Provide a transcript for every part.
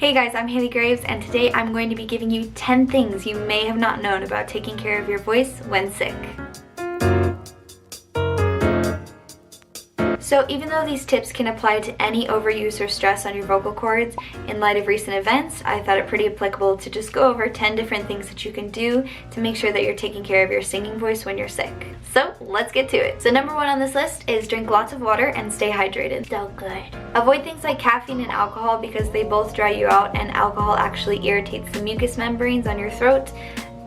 Hey guys, I'm Haley Graves, and today I'm going to be giving you 10 things you may have not known about taking care of your voice when sick. So even though these tips can apply to any overuse or stress on your vocal cords, in light of recent events, I thought it pretty applicable to just go over 10 different things that you can do to make sure that you're taking care of your singing voice when you're sick. So let's get to it. So number 1 on this list is drink lots of water and stay hydrated. So good. Avoid things like caffeine and alcohol because they both dry you out, and alcohol actually irritates the mucous membranes on your throat,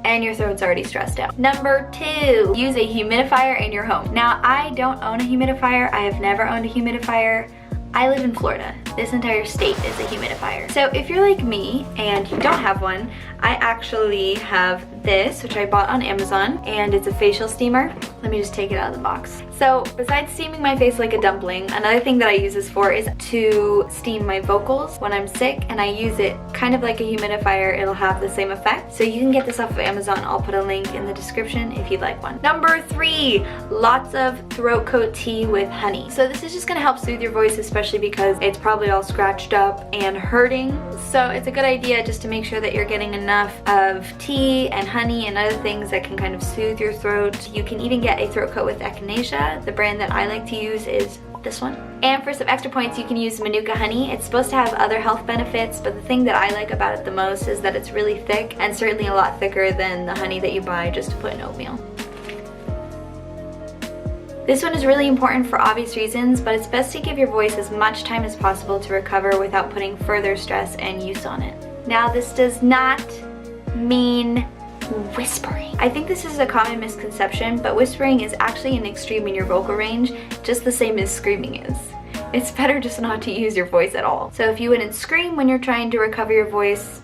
and your throat's already stressed out. Number 2, use a humidifier in your home. Now, I don't own a humidifier. I have never owned a humidifier. I live in Florida. This entire state is a humidifier. So if you're like me and you don't have one, I actually have this, which I bought on Amazon, and it's a facial steamer. Let me just take it out of the box. So besides steaming my face like a dumpling, another thing that I use this for is to steam my vocals when I'm sick, and I use it kind of like a humidifier. It'll have the same effect. So you can get this off of Amazon. I'll put a link in the description if you'd like one. Number 3, lots of throat coat tea with honey. So this is just gonna help soothe your voice, especially because it's probably all scratched up and hurting. So it's a good idea just to make sure that you're getting enough of tea and honey and other things that can kind of soothe your throat. You can even get a throat coat with echinacea. The brand that I like to use is this one. And for some extra points, you can use Manuka honey. It's supposed to have other health benefits, but the thing that I like about it the most is that it's really thick, and certainly a lot thicker than the honey that you buy just to put in oatmeal. This one is really important for obvious reasons, but it's best to give your voice as much time as possible to recover without putting further stress and use on it. Now, this does not mean whispering. I think this is a common misconception, but whispering is actually an extreme in your vocal range, just the same as screaming is. It's better just not to use your voice at all. So if you wouldn't scream when you're trying to recover your voice,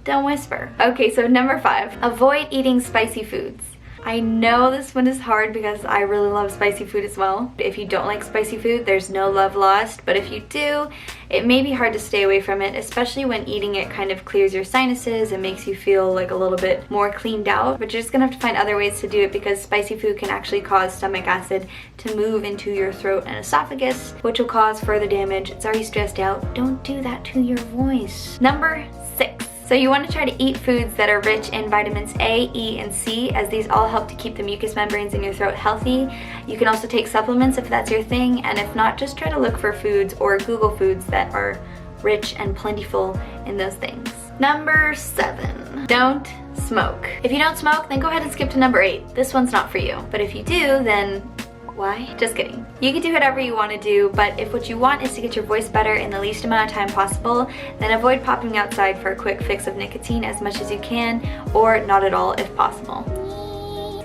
don't whisper. Okay, so number 5, avoid eating spicy foods. I know this one is hard because I really love spicy food as well. If you don't like spicy food, there's no love lost, but if you do, it may be hard to stay away from it, especially when eating it kind of clears your sinuses and makes you feel like a little bit more cleaned out. But you're just gonna have to find other ways to do it because spicy food can actually cause stomach acid to move into your throat and esophagus, which will cause further damage. It's already stressed out. Don't do that to your voice. Number 6. So you want to try to eat foods that are rich in vitamins A, E, and C, as these all help to keep the mucous membranes in your throat healthy. You can also take supplements if that's your thing, and if not, just try to look for foods or Google foods that are rich and plentiful in those things. Number 7, don't smoke. If you don't smoke, then go ahead and skip to number 8. This one's not for you. But if you do, then why? Just kidding. You can do whatever you want to do, but if what you want is to get your voice better in the least amount of time possible, then avoid popping outside for a quick fix of nicotine as much as you can, or not at all if possible.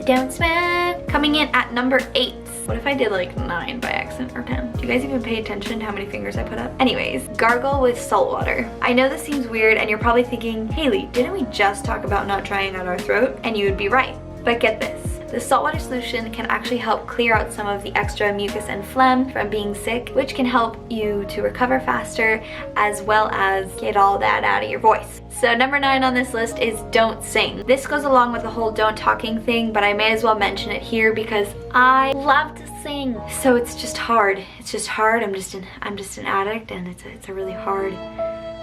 Don't smoke. Coming in at number 8. What if I did like 9 by accident, or 10? Do you guys even pay attention to how many fingers I put up? Anyways, gargle with salt water. I know this seems weird and you're probably thinking, Haley, didn't we just talk about not drying out our throat? And you would be right, but get this. The saltwater solution can actually help clear out some of the extra mucus and phlegm from being sick, which can help you to recover faster as well as get all that out of your voice. So number 9 on this list is don't sing. This goes along with the whole don't talking thing, but I may as well mention it here because I love to sing. So it's just hard. It's just hard. I'm just an addict, and it's a really hard,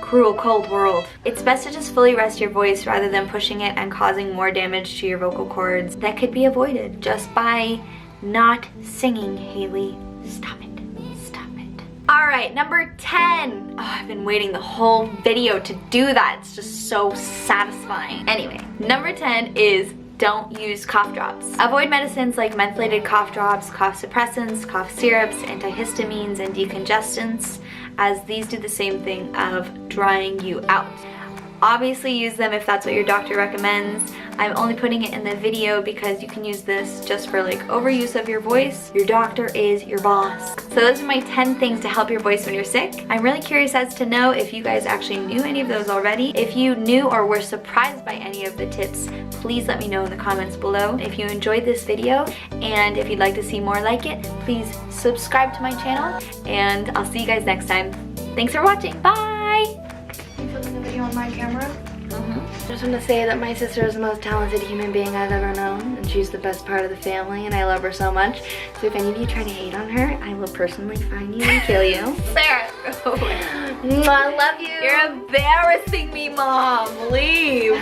cruel, cold world. It's best to just fully rest your voice rather than pushing it and causing more damage to your vocal cords that could be avoided just by not singing, Haley. Stop it. Stop it. Alright, number 10. Oh, I've been waiting the whole video to do that. It's just so satisfying. Anyway, number 10 is don't use cough drops. Avoid medicines like mentholated cough drops, cough suppressants, cough syrups, antihistamines, and decongestants, as these do the same thing of drying you out. Obviously use them if that's what your doctor recommends. I'm only putting it in the video because you can use this just for like overuse of your voice. Your doctor is your boss. So those are my 10 things to help your voice when you're sick. I'm really curious as to know if you guys actually knew any of those already. If you knew or were surprised by any of the tips, please let me know in the comments below. If you enjoyed this video and if you'd like to see more like it, please subscribe to my channel, and I'll see you guys next time. Thanks for watching. Bye! You filming the video on my camera? just want to say that my sister is the most talented human being I've ever known, and she's the best part of the family, and I love her so much. So if any of you try to hate on her, I will personally find you and kill you. Sarah. I love you. You're embarrassing me, Mom. Leave.